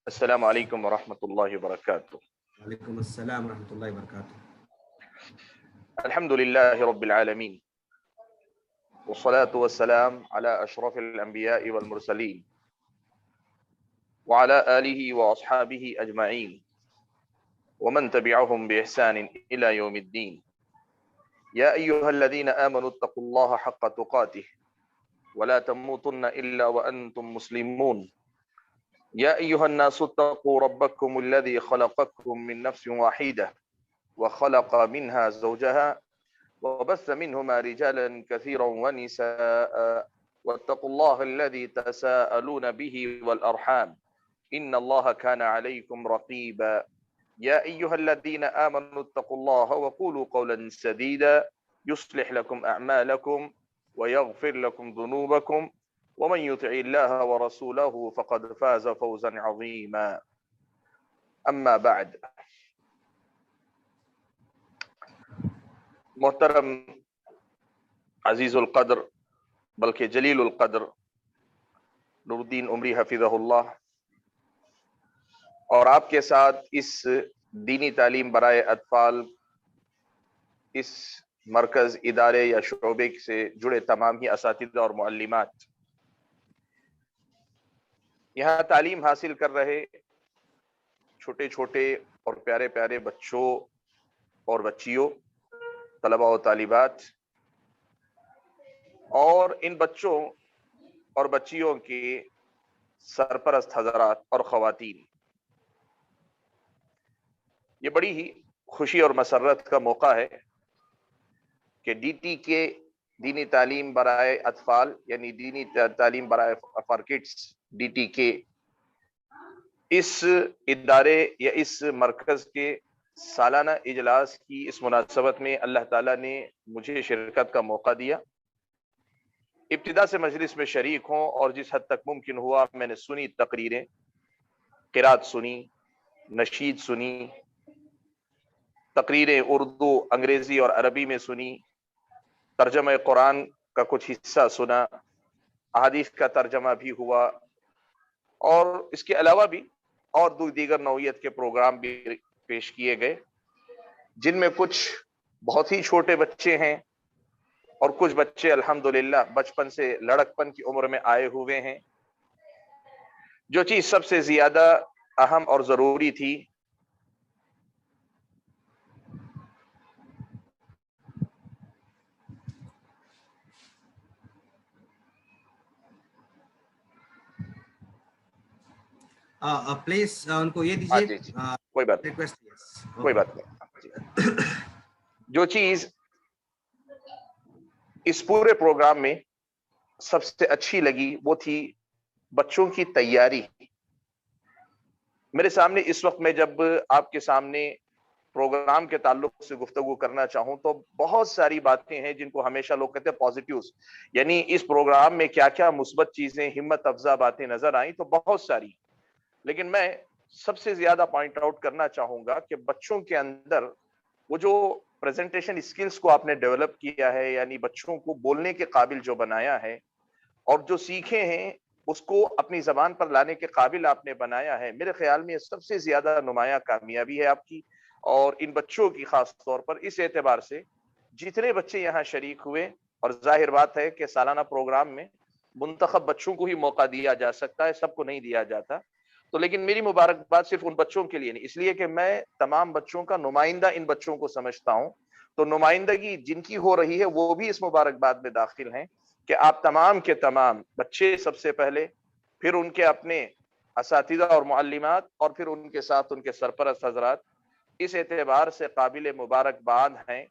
السلام علیکم ورحمۃ اللہ وبرکاتہ۔ وعلیکم السلام ورحمۃ اللہ وبرکاتہ۔ الحمد للہ رب العالمین والصلاة والسلام على اشرف الانبیاء والمرسلین وعلى آلہ واصحابہ اجمعین ومن تبعهم بإحسان الى یوم الدین۔ یا ایہا الذین آمنوا اتقوا اللہ حق تقاته ولا تموتن الا وانتم مسلمون۔ یا ایہا الناس اتقوا ربکم الذی خلقکم من نفس واحدہ وخلق منها زوجها وبث منهما رجالا كثيرا ونساء واتقوا الله الذي تساءلون به والأرحام إن الله كان عليكم رقيبا۔ يا أيها الذين آمنوا اتقوا الله وقولوا قولا سديدا يصلح لكم أعمالكم ويغفر لكم ذنوبكم ومن يطع الله ورسوله فقد فاز فوزا عظيما۔ أما بعد، محترم عزیز القدر بلکہ جلیل القدر نور الدین عمری حفظہ اللہ اور آپ کے ساتھ اس دینی تعلیم برائے اطفال اس مرکز، ادارے یا شعبے سے جڑے تمام ہی اساتذہ اور معلمات، یہاں تعلیم حاصل کر رہے چھوٹے چھوٹے اور پیارے پیارے بچوں اور بچیوں، طلباء و طالبات، اور ان بچوں اور بچیوں کے سرپرست حضرات اور خواتین، یہ بڑی ہی خوشی اور مسرت کا موقع ہے کہ ڈی ٹی کے دینی تعلیم برائے اطفال یعنی دینی تعلیم برائے فار کڈس ڈی ٹی کے اس ادارے یا اس مرکز کے سالانہ اجلاس کی اس مناسبت میں اللہ تعالیٰ نے مجھے شرکت کا موقع دیا۔ ابتدا سے مجلس میں شریک ہوں اور جس حد تک ممکن ہوا میں نے سنی، تقریریں، قرات سنی، نشید سنی، تقریریں اردو، انگریزی اور عربی میں سنی، ترجمہ قرآن کا کچھ حصہ سنا، احادیث کا ترجمہ بھی ہوا، اور اس کے علاوہ بھی اور دیگر نوعیت کے پروگرام بھی پیش کیے گئے، جن میں کچھ بہت ہی چھوٹے بچے ہیں اور کچھ بچے الحمدللہ بچپن سے لڑکپن کی عمر میں آئے ہوئے ہیں۔ جو چیز سب سے زیادہ اہم اور ضروری تھی، پلیز ان کو یہ جی دیجیے جی کوئی بات نہیں، ریکویسٹ۔ کوئی بات نہیں۔ جو چیز اس پورے پروگرام میں سب سے اچھی لگی وہ تھی بچوں کی تیاری۔ میرے سامنے اس وقت میں جب آپ کے سامنے پروگرام کے تعلق سے گفتگو کرنا چاہوں تو بہت ساری باتیں ہیں جن کو ہمیشہ لوگ کہتے ہیں پازیٹیوز، یعنی اس پروگرام میں کیا کیا مثبت چیزیں، ہمت افزا باتیں نظر آئیں تو بہت ساری، لیکن میں سب سے زیادہ پوائنٹ آؤٹ کرنا چاہوں گا کہ بچوں کے اندر وہ جو پریزنٹیشن اسکلز کو آپ نے ڈیولپ کیا ہے، یعنی بچوں کو بولنے کے قابل جو بنایا ہے اور جو سیکھے ہیں اس کو اپنی زبان پر لانے کے قابل آپ نے بنایا ہے، میرے خیال میں یہ سب سے زیادہ نمایاں کامیابی ہے آپ کی اور ان بچوں کی، خاص طور پر اس اعتبار سے جتنے بچے یہاں شریک ہوئے، اور ظاہر بات ہے کہ سالانہ پروگرام میں منتخب بچوں کو ہی موقع دیا جا سکتا ہے، سب کو نہیں دیا جاتا، تو لیکن میری مبارکباد صرف ان بچوں کے لیے نہیں، اس لیے کہ میں تمام بچوں کا نمائندہ ان بچوں کو سمجھتا ہوں، تو نمائندگی جن کی ہو رہی ہے وہ بھی اس مبارکباد میں داخل ہیں کہ آپ تمام کے تمام بچے سب سے پہلے، پھر ان کے اپنے اساتذہ اور معلمات، اور پھر ان کے ساتھ ان کے سرپرست حضرات اس اعتبار سے قابل مبارکباد ہیں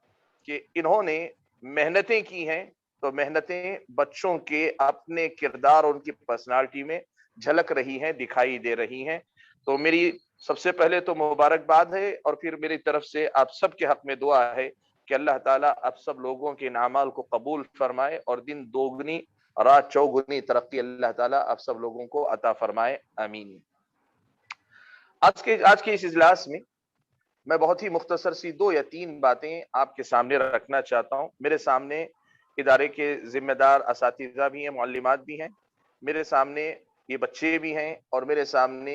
کہ انہوں نے محنتیں کی ہیں، تو محنتیں بچوں کے اپنے کردار اور ان کی پرسنالٹی میں جھلک رہی ہیں، دکھائی دے رہی ہیں۔ تو میری سب سے پہلے تو مبارکباد ہے، اور پھر میری طرف سے آپ سب کے حق میں دعا ہے کہ اللہ تعالیٰ آپ سب لوگوں کے ان اعمال کو قبول فرمائے اور دن دوگنی رات چوگنی ترقی اللہ تعالیٰ آپ سب لوگوں کو عطا فرمائے، آمین۔ آج کے اس اجلاس میں بہت ہی مختصر سی 2 یا 3 باتیں آپ کے سامنے رکھنا چاہتا ہوں۔ میرے سامنے ادارے کے ذمہ دار اساتذہ بھی ہیں، معلمات بھی ہیں، میرے سامنے یہ بچے بھی ہیں، اور میرے سامنے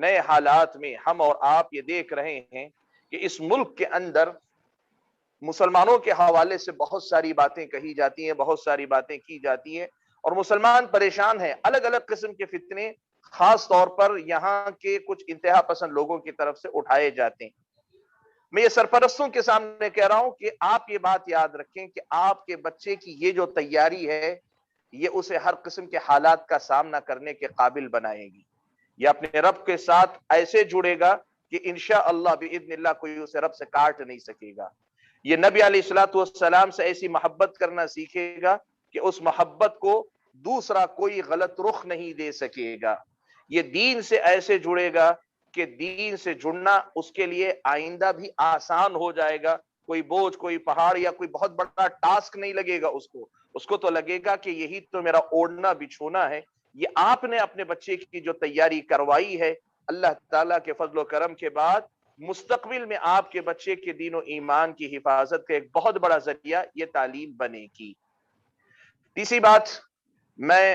نئے حالات میں ہم اور آپ یہ دیکھ رہے ہیں کہ اس ملک کے اندر مسلمانوں کے حوالے سے بہت ساری باتیں کہی جاتی ہیں، بہت ساری باتیں کی جاتی ہیں، اور مسلمان پریشان ہیں۔ الگ الگ قسم کے فتنے خاص طور پر یہاں کے کچھ انتہا پسند لوگوں کی طرف سے اٹھائے جاتے ہیں۔ میں یہ سرپرستوں کے سامنے کہہ رہا ہوں کہ آپ یہ بات یاد رکھیں کہ آپ کے بچے کی یہ جو تیاری ہے یہ اسے ہر قسم کے حالات کا سامنا کرنے کے قابل بنائے گی۔ یہ اپنے رب کے ساتھ ایسے جڑے گا کہ انشاءاللہ باذن اللہ کوئی اسے رب سے کاٹ نہیں سکے گا۔ یہ نبی علیہ الصلوۃ والسلام سے ایسی محبت کرنا سیکھے گا کہ اس محبت کو دوسرا کوئی غلط رخ نہیں دے سکے گا۔ یہ دین سے ایسے جڑے گا کہ دین سے جڑنا اس کے لیے آئندہ بھی آسان ہو جائے گا۔ کوئی بوجھ، کوئی پہاڑ یا کوئی بہت بڑا ٹاسک نہیں لگے گا اس کو تو لگے گا کہ یہی تو میرا اوڑھنا بچھونا ہے۔ یہ آپ نے اپنے بچے کی جو تیاری کروائی ہے، اللہ تعالیٰ کے فضل و کرم کے بعد مستقبل میں آپ کے بچے کے دین و ایمان کی حفاظت کا ایک بہت بڑا ذریعہ یہ تعلیم بنے گی۔ تیسری بات، میں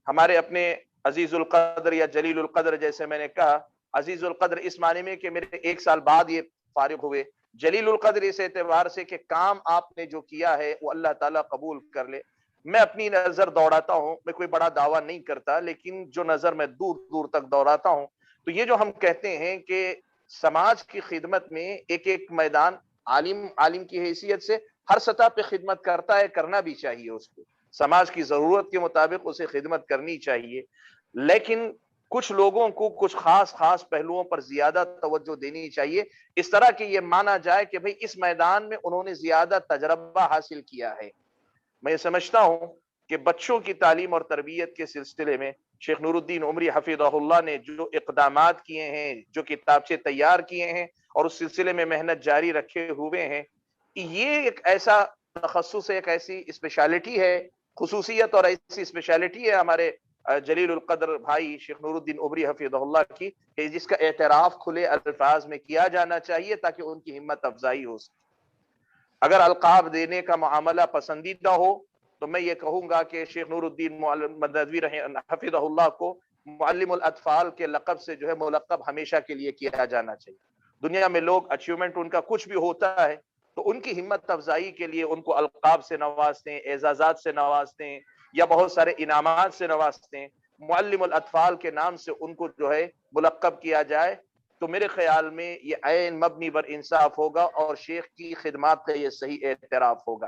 ہمارے اپنے عزیز القدر یا جلیل القدر، جیسے میں نے کہا عزیز القدر اس معنی میں کہ میرے 1 سال بعد یہ فارغ ہوئے، جلیل القدر اس اعتبار سے کہ کام آپ نے جو کیا ہے وہ اللہ تعالیٰ قبول کر لے۔ میں اپنی نظر دوڑاتا ہوں، میں کوئی بڑا دعویٰ نہیں کرتا، لیکن جو نظر میں دور دور تک دوڑاتا ہوں تو یہ جو ہم کہتے ہیں کہ سماج کی خدمت میں ایک ایک میدان عالم کی حیثیت سے ہر سطح پہ خدمت کرتا ہے، کرنا بھی چاہیے، اس کو سماج کی ضرورت کے مطابق اسے خدمت کرنی چاہیے، لیکن کچھ لوگوں کو کچھ خاص پہلوؤں پر زیادہ توجہ دینی چاہیے، اس طرح کہ یہ مانا جائے کہ بھئی اس میدان میں انہوں نے زیادہ تجربہ حاصل کیا ہے۔ میں یہ سمجھتا ہوں کہ بچوں کی تعلیم اور تربیت کے سلسلے میں شیخ نور الدین عمری حفظہ اللہ نے جو اقدامات کیے ہیں، جو کتابچے تیار کیے ہیں اور اس سلسلے میں محنت جاری رکھے ہوئے ہیں، یہ ایک ایسا تخصص ہے، ایک ایسی اسپیشالٹی ہے، خصوصیت اور ایسی اسپیشالٹی ہے ہمارے جلیل القدر بھائی شیخ نور الدین عمری حفظہ اللہ کی، کہ جس کا اعتراف کھلے الفاظ میں کیا جانا چاہیے تاکہ ان کی ہمت افزائی ہو سکے۔ اگر القاب دینے کا معاملہ پسندیدہ ہو تو میں یہ کہوں گا کہ شیخ نور الدین مددوی حفظہ اللہ کو معلم الاطفال کے لقب سے جو ہے ملقب ہمیشہ کے لیے کیا جانا چاہیے۔ دنیا میں لوگ اچیومنٹ ان کا کچھ بھی ہوتا ہے تو ان کی ہمت افزائی کے لیے ان کو القاب سے نوازتے ہیں، اعزازات سے نوازتے ہیں، یا بہت سارے انعامات سے نوازتے ہیں۔ معلم الاطفال کے نام سے ان کو جو ہے ملقب کیا جائے تو میرے خیال میں یہ عین مبنی بر انصاف ہوگا اور شیخ کی خدمات کا یہ صحیح اعتراف ہوگا۔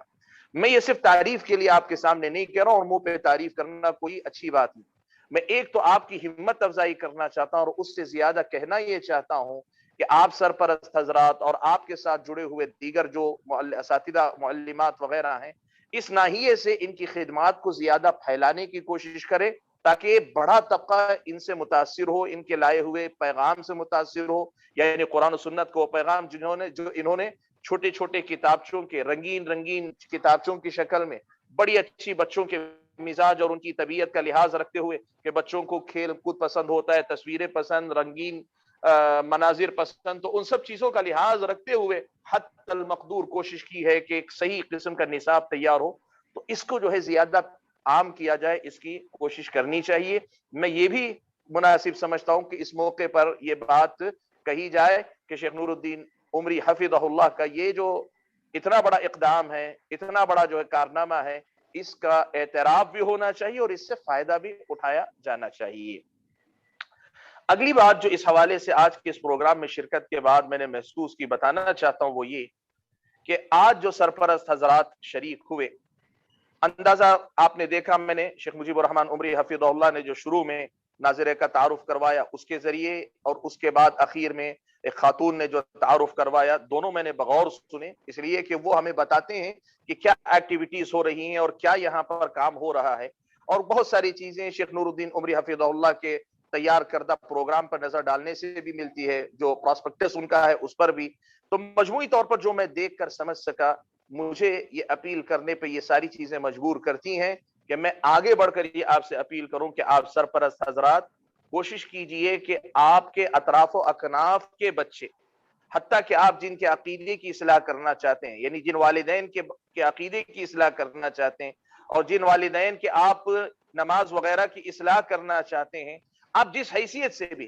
میں یہ صرف تعریف کے لیے آپ کے سامنے نہیں کہہ رہا ہوں، اور منہ پہ تعریف کرنا کوئی اچھی بات نہیں، میں ایک تو آپ کی ہمت افزائی کرنا چاہتا ہوں اور اس سے زیادہ کہنا یہ چاہتا ہوں کہ آپ سرپرست حضرات اور آپ کے ساتھ جڑے ہوئے دیگر جو اساتذہ معلمات وغیرہ ہیں، اس ناحیے سے ان کی خدمات کو زیادہ پھیلانے کی کوشش کریں تاکہ بڑا طبقہ ان سے متاثر ہو، ان کے لائے ہوئے پیغام سے متاثر ہو، یعنی قرآن و سنت کو پیغام جو انہوں نے چھوٹے چھوٹے کتابچوں کے رنگین کتابچوں کی شکل میں بڑی اچھی بچوں کے مزاج اور ان کی طبیعت کا لحاظ رکھتے ہوئے کہ بچوں کو کھیل کود پسند ہوتا ہے، تصویریں پسند، رنگین مناظر پسند، تو ان سب چیزوں کا لحاظ رکھتے ہوئے حتی المقدور کوشش کی ہے کہ ایک صحیح قسم کا نصاب تیار ہو، تو اس کو جو ہے زیادہ عام کیا جائے، اس کی کوشش کرنی چاہیے۔ میں یہ بھی مناسب سمجھتا ہوں کہ اس موقع پر یہ بات کہی جائے کہ شیخ نور الدین عمری حفظہ اللہ کا یہ جو اتنا بڑا اقدام ہے، اتنا بڑا جو ہے کارنامہ ہے، اس کا اعتراف بھی ہونا چاہیے اور اس سے فائدہ بھی اٹھایا جانا چاہیے۔ اگلی بات جو اس حوالے سے آج کے اس پروگرام میں شرکت کے بعد میں نے محسوس کی بتانا چاہتا ہوں وہ یہ کہ آج جو سرپرست حضرات شریک ہوئے، اندازہ آپ نے دیکھا، میں نے شیخ مجیب الرحمن عمری حفظہ اللہ نے جو شروع میں ناظرہ کا تعارف کروایا اس کے ذریعے، اور اس کے بعد اخیر میں ایک خاتون نے جو تعارف کروایا، دونوں میں نے بغور سنے، اس لیے کہ وہ ہمیں بتاتے ہیں کہ کیا ایکٹیویٹیز ہو رہی ہیں اور کیا یہاں پر کام ہو رہا ہے، اور بہت ساری چیزیں شیخ نور الدین عمری حفظہ اللہ کے تیار کردہ پروگرام پر نظر ڈالنے سے بھی ملتی ہے، جو پراسپیکٹس ان کا ہے اس پر بھی۔ تو مجموعی طور پر جو میں دیکھ کر سمجھ سکا، مجھے یہ اپیل کرنے پہ یہ ساری چیزیں مجبور کرتی ہیں کہ میں آگے بڑھ کر یہ آپ سے اپیل کروں کہ آپ سرپرست حضرات کوشش کیجئے کہ آپ کے اطراف و اکناف کے بچے، حتیٰ کہ آپ جن کے عقیدے کی اصلاح کرنا چاہتے ہیں، یعنی جن والدین کے عقیدے کی اصلاح کرنا چاہتے ہیں اور جن والدین کے آپ نماز وغیرہ کی اصلاح کرنا چاہتے ہیں، آپ جس حیثیت سے بھی